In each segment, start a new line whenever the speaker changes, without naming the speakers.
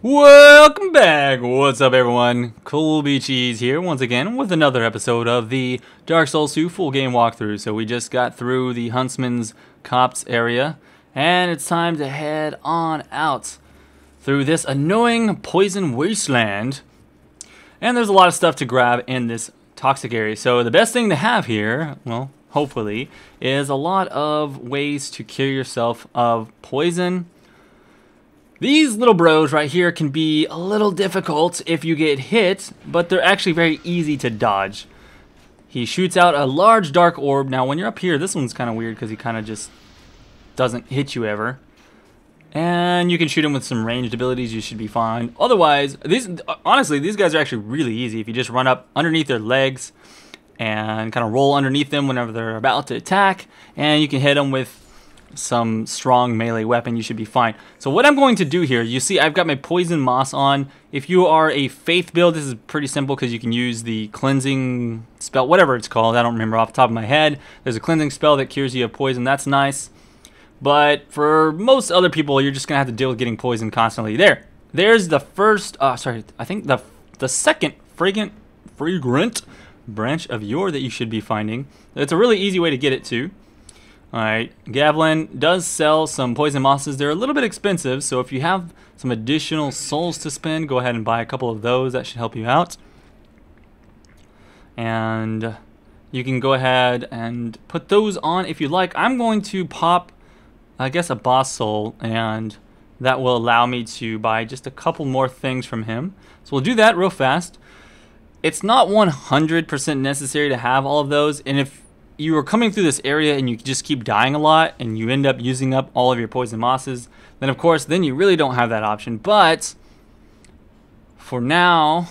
Welcome back! What's up, everyone? Colby Cheese here once again with another episode of the Dark Souls 2 full game walkthrough. So we just got through the Huntsman's Copse area, and it's time to head on out through this annoying poison wasteland. And there's a lot of stuff to grab in this toxic area. So the best thing to have here, well, hopefully, is a lot of ways to cure yourself of poison. These little bros right here can be a little difficult if you get hit, but they're actually very easy to dodge. He shoots out a large dark orb. Now when you're up here, this one's kind of weird because he kind of just doesn't hit you ever. And you can shoot him with some ranged abilities, you should be fine. Otherwise, honestly, these guys are actually really easy. If you just run up underneath their legs and kind of roll underneath them whenever they're about to attack, and you can hit them with some strong melee weapon, you should be fine. So what I'm going to do here, you see I've got my poison moss on. If you are a faith build, this is pretty simple because you can use the cleansing spell, whatever it's called, I don't remember off the top of my head. There's a cleansing spell that cures you of poison, that's nice. But for most other people, you're just gonna have to deal with getting poisoned constantly. There's the first, I think the second fragrant branch of yore that you should be finding. It's a really easy way to get it to. Alright, Gavlin does sell some poison mosses. They're a little bit expensive, so if you have some additional souls to spend, go ahead and buy a couple of those. That should help you out. And you can go ahead and put those on if you like. I'm going to pop, I guess, a boss soul, and that will allow me to buy just a couple more things from him. So we'll do that real fast. It's not 100% necessary to have all of those, and if you are coming through this area and you just keep dying a lot and you end up using up all of your poison mosses, then of course then you really don't have that option. But for now,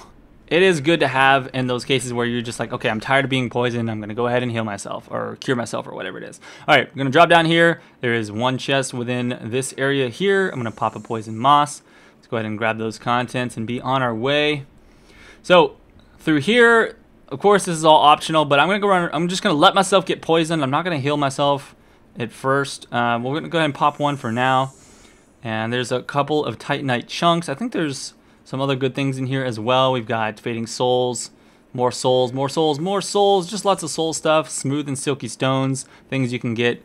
it is good to have in those cases where you're just like, okay, I'm tired of being poisoned, I'm gonna go ahead and heal myself or cure myself or whatever it is. Alright, I'm gonna drop down here. There is one chest within this area here. I'm gonna pop a poison moss. Let's go ahead and grab those contents and be on our way. So through here, of course, this is all optional, but I'm gonna go around. I'm just gonna let myself get poisoned. I'm not gonna heal myself at first. We're gonna go ahead and pop one for now. And there's a couple of Titanite chunks. I think there's some other good things in here as well. We've got fading souls, more souls, more souls, more souls. Just lots of soul stuff. Smooth and silky stones, things you can get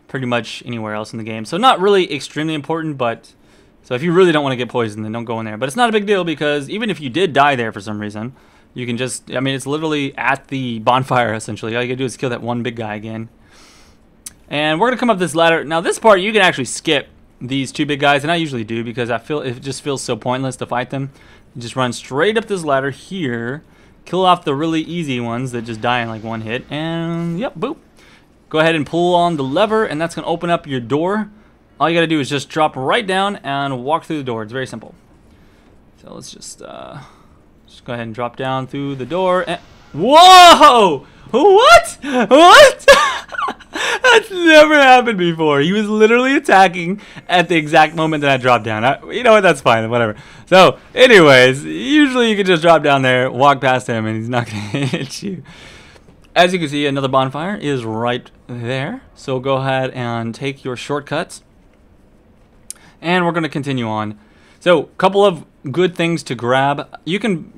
pretty much anywhere else in the game. So not really extremely important, but so if you really don't want to get poisoned, then don't go in there. But it's not a big deal because even if you did die there for some reason, you can just, I mean, it's literally at the bonfire, essentially. All you gotta do is kill that one big guy again. And we're gonna come up this ladder. Now, this part, you can actually skip these two big guys, and I usually do because I feel it just feels so pointless to fight them. You just run straight up this ladder here, kill off the really easy ones that just die in like one hit, and yep, boop. Go ahead and pull on the lever, and that's gonna open up your door. All you gotta do is just drop right down and walk through the door. It's very simple. So let's just go ahead and drop down through the door. And whoa! What? What? That's never happened before. He was literally attacking at the exact moment that I dropped down. You know what? That's fine. Whatever. So, anyways, usually you can just drop down there, walk past him, and he's not going to hit you. As you can see, another bonfire is right there. So go ahead and take your shortcuts. And we're going to continue on. So, a couple of good things to grab. You can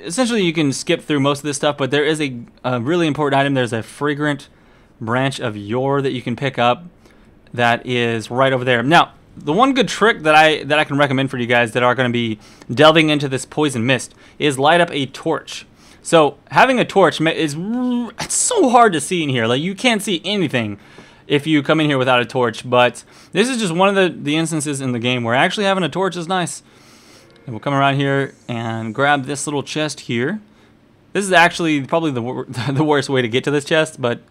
essentially you can skip through most of this stuff, but there is a really important item. There's a fragrant branch of yore that you can pick up that is right over there. Now, the one good trick that I can recommend for you guys that are going to be delving into this poison mist is light up a torch. So, having a torch is it's so hard to see in here. Like, you can't see anything if you come in here without a torch, but this is just one of the instances in the game where actually having a torch is nice. And we'll come around here and grab this little chest here. This is actually probably the worst way to get to this chest, but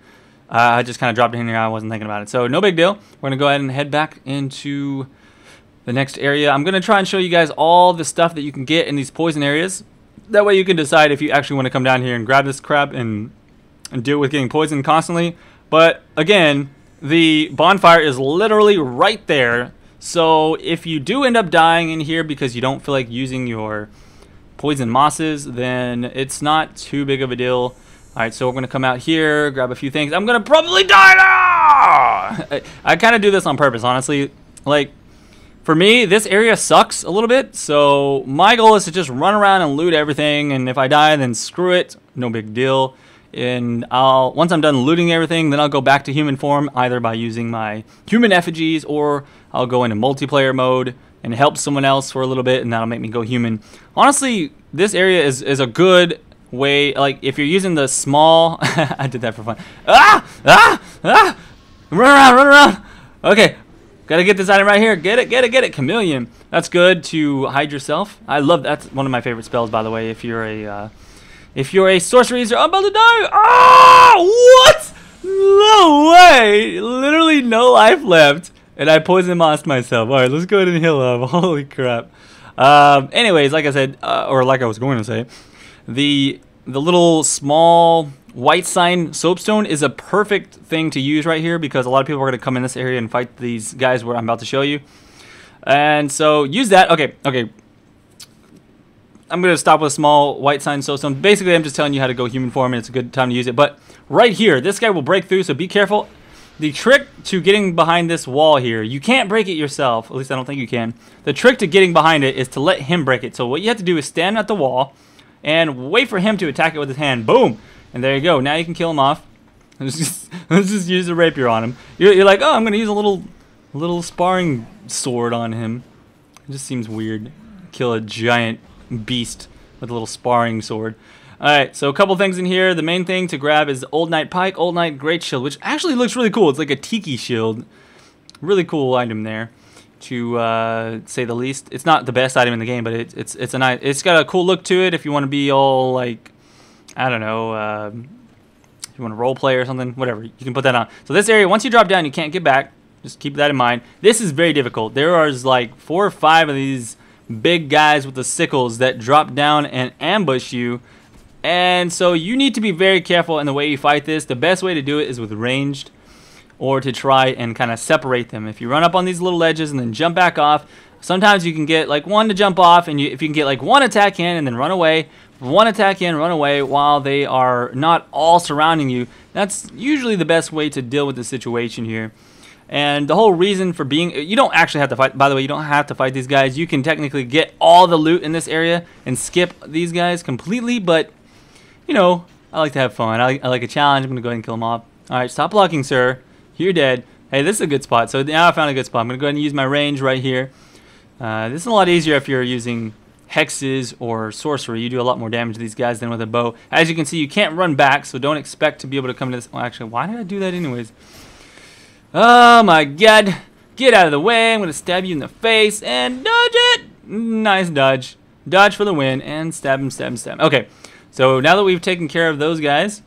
I just kind of dropped it in here. I wasn't thinking about it. So no big deal. We're going to go ahead and head back into the next area. I'm going to try and show you guys all the stuff that you can get in these poison areas. That way you can decide if you actually want to come down here and grab this crap and deal with getting poisoned constantly. But again, the bonfire is literally right there. So if you do end up dying in here because you don't feel like using your poison mosses, then it's not too big of a deal. Alright, so we're going to come out here, grab a few things. I'm going to probably die now! I kind of do this on purpose, honestly. Like, For me, this area sucks a little bit, so my goal is to just run around and loot everything, and if I die, then screw it, no big deal. And once I'm done looting everything, then I'll go back to human form, either by using my human effigies, or I'll go into multiplayer mode and help someone else for a little bit, and that'll make me go human. Honestly, this area is a good way, like, if you're using the small... I did that for fun. Run around. Okay. Gotta get this item right here. Get it. Chameleon. That's good to hide yourself. I love that's one of my favorite spells, by the way. If you're a sorcery user, I'm about to die. Ah! What? No way. Literally no life left, and I poison mossed myself. All right, let's go ahead and heal up. Holy crap. Anyways, like I said, or like I was going to say, the little small white sign soapstone is a perfect thing to use right here, because a lot of people are going to come in this area and fight these guys where I'm about to show you. And so use that. Okay. I'm going to stop with a small white sign soapstone. Basically, I'm just telling you how to go human form, and it's a good time to use it. But right here, this guy will break through, so be careful. The trick to getting behind this wall here, you can't break it yourself. At least I don't think you can. The trick to getting behind it is to let him break it. So what you have to do is stand at the wall and wait for him to attack it with his hand. Boom! And there you go. Now you can kill him off. Let's just use a rapier on him. You're like, oh, I'm gonna use a little sparring sword on him. It just seems weird. Kill a giant beast with a little sparring sword. All right, so a couple things in here. The main thing to grab is Old Knight Pike, Old Knight Great Shield, which actually looks really cool. It's like a tiki shield. Really cool item there, to say the least. It's not the best item in the game, but it's a nice. It's got a cool look to it. If you want to be all like, I don't know, if you want to role play or something, whatever, you can put that on. So this area, once you drop down, you can't get back. Just keep that in mind. This is very difficult. There are like 4 or 5 of these big guys with the sickles that drop down and ambush you. And so you need to be very careful in the way you fight this. The best way to do it is with ranged, or to try and kind of separate them. If you run up on these little ledges and then jump back off, sometimes you can get like one to jump off, and if you can get like one attack in and then run away, one attack in, run away while they are not all surrounding you, that's usually the best way to deal with the situation here. And the whole reason for being, you don't actually have to fight, by the way, you don't have to fight these guys. You can technically get all the loot in this area and skip these guys completely, but, you know, I like to have fun. I like a challenge. I'm going to go ahead and kill them off. All right, stop blocking, sir. You're dead. Hey, this is a good spot. So now I found a good spot. I'm going to go ahead and use my range right here. This is a lot easier if you're using hexes or sorcery. You do a lot more damage to these guys than with a bow. As you can see, you can't run back, so don't expect to be able to come to this. Well, actually, why did I do that anyways? Oh my god. Get out of the way. I'm going to stab you in the face and dodge it. Nice dodge. Dodge for the win, and stab him, stab him, stab him. Okay, so now that we've taken care of those guys,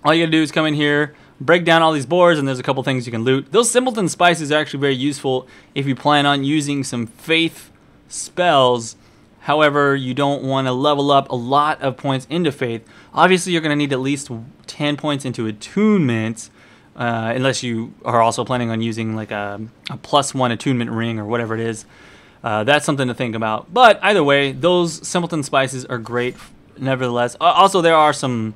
all you got to do is come in here, break down all these boars, and there's a couple things you can loot. Those simpleton spices are actually very useful if you plan on using some faith spells. However, you don't want to level up a lot of points into faith. Obviously, you're going to need at least 10 points into attunement, unless you are also planning on using like a +1 attunement ring or whatever it is. That's something to think about. But either way, those simpleton spices are great nevertheless. Also, there are some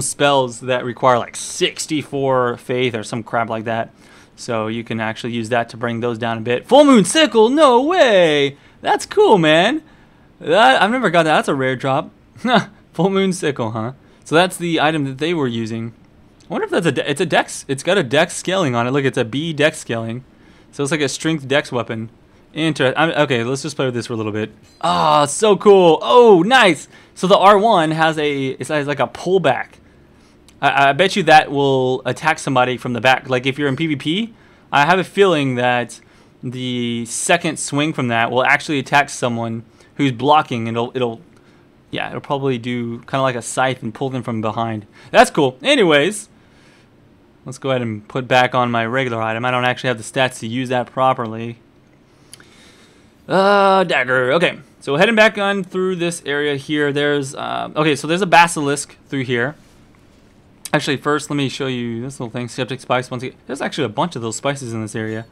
spells that require like 64 faith or some crap like that. So you can actually use that to bring those down a bit. Full Moon Sickle, no way! That's cool, man. I've never got that. That's a rare drop. Full Moon Sickle, huh? So that's the item that they were using. I wonder if that's it's a dex. It's got a dex scaling on it. Look, it's a B dex scaling. So it's like a strength dex weapon. Okay, let's just play with this for a little bit. Oh, so cool. Oh, nice. So the R1 has it's like a pullback. I bet you that will attack somebody from the back. Like if you're in PvP, I have a feeling that the second swing from that will actually attack someone who's blocking, and it'll probably do kind of like a scythe and pull them from behind. That's cool. Anyways, let's go ahead and put back on my regular item. I don't actually have the stats to use that properly. Dagger. Okay, so heading back on through this area here, there's okay, so there's a basilisk through here. Actually, first let me show you this little thing. Septic spice. Once again, there's actually a bunch of those spices in this area.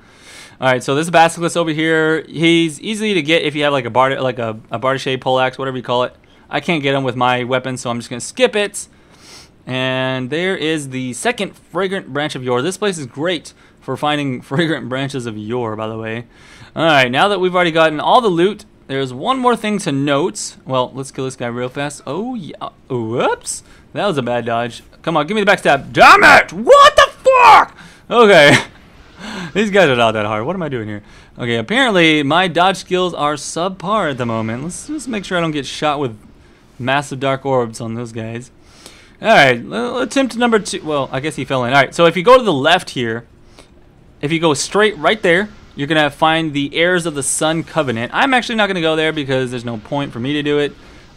All right, so there's a basilisk over here. He's easy to get if you have like a bardiche poleaxe, whatever you call it. I can't get him with my weapon, so I'm just gonna skip it. And there is the second fragrant branch of yore. This place is great for finding fragrant branches of yore, by the way. Alright, now that we've already gotten all the loot, there's one more thing to note. Well, let's kill this guy real fast. Oh, yeah. Whoops. That was a bad dodge. Come on, give me the backstab. Damn it! What the fuck? Okay. These guys are not that hard. What am I doing here? Okay, apparently my dodge skills are subpar at the moment. Let's just make sure I don't get shot with massive dark orbs on those guys. Alright, attempt number 2. Well, I guess he fell in. Alright, so if you go to the left here, if you go straight right there, you're going to find the Heirs of the Sun Covenant. I'm actually not going to go there because there's no point for me to do it.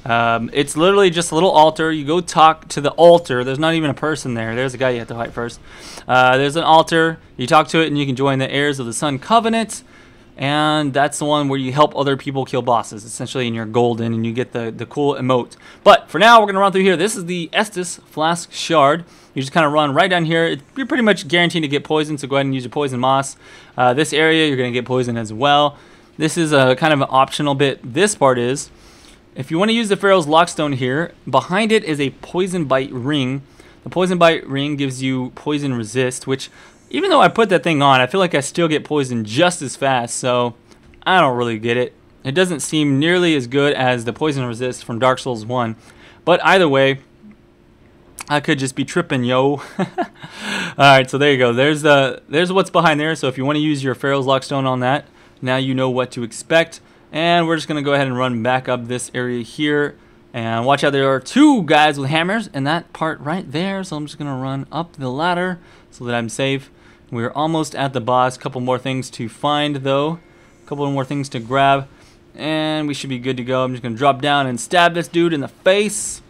It's literally just a little altar. You go talk to the altar. There's not even a person there. There's a guy you have to fight first. There's an altar. You talk to it and you can join the Heirs of the Sun Covenant. And that's the one where you help other people kill bosses, essentially, and you're golden and you get the cool emote. But for now, we're going to run through here. This is the Estus Flask Shard. You just kind of run right down here. You're pretty much guaranteed to get poisoned, so go ahead and use your poison moss. This area, you're going to get poisoned as well. This is a kind of an optional bit. This part is, if you want to use the Pharaoh's Lockstone here, behind it is a Poison Bite Ring. The Poison Bite Ring gives you Poison Resist, which, even though I put that thing on, I feel like I still get poisoned just as fast, so I don't really get it. It doesn't seem nearly as good as the Poison Resist from Dark Souls 1. But either way, I could just be tripping, yo. Alright, so there you go. There's what's behind there, so if you want to use your Pharaoh's Lockstone on that, now you know what to expect. And we're just going to go ahead and run back up this area here. And watch out, there are 2 guys with hammers in that part right there. So I'm just going to run up the ladder so that I'm safe. We're almost at the boss. Couple more things to find, though. Couple more things to grab. And we should be good to go. I'm just going to drop down and stab this dude in the face.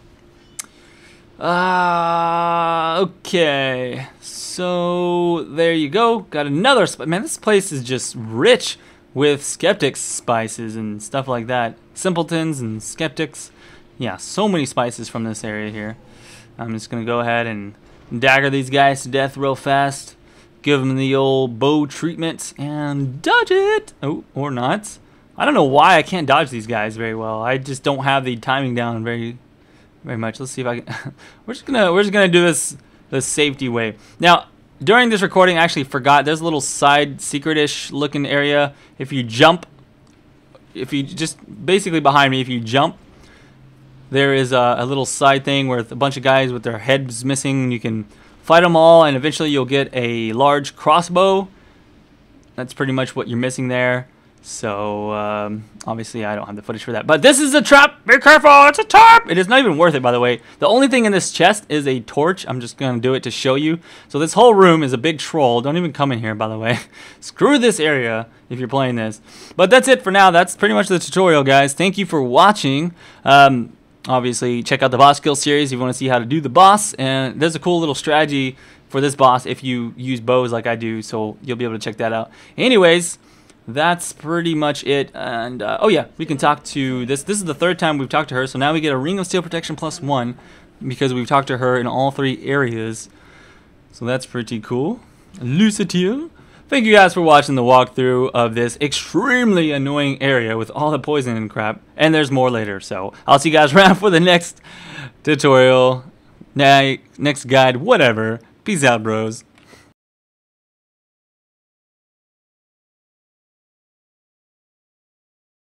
Okay. So there you go. Got another spice. Man, this place is just rich with skeptics spices and stuff like that. Simpletons and skeptics. Yeah, so many spices from this area here. I'm just going to go ahead and dagger these guys to death real fast. Give them the old bow treatment and dodge it. Oh, or not. I don't know why I can't dodge these guys very well. I just don't have the timing down very much. Let's see if I can. we're just gonna do this the safety way. Now, during this recording, I actually forgot. There's a little side secret-ish looking area. If you jump, if you just basically behind me, if you jump, there is a little side thing where a bunch of guys with their heads missing. You can fight them all, and eventually you'll get a large crossbow. That's pretty much what you're missing there. So, obviously I don't have the footage for that. But this is a trap! Be careful! It's a trap! It is not even worth it, by the way. The only thing in this chest is a torch. I'm just going to do it to show you. So this whole room is a big troll. Don't even come in here, by the way. Screw this area if you're playing this. But that's it for now. That's pretty much the tutorial, guys. Thank you for watching. Obviously, check out the boss skill series if you want to see how to do the boss. And there's a cool little strategy for this boss if you use bows like I do. So you'll be able to check that out. Anyways, that's pretty much it. And oh yeah, we can talk to this. This is the 3rd time we've talked to her. So now we get a Ring of Steel Protection +1 because we've talked to her in all 3 areas. So that's pretty cool. Lucitil. Thank you guys for watching the walkthrough of this extremely annoying area with all the poison and crap. And there's more later. So I'll see you guys around for the next tutorial, next guide, whatever. Peace out, bros.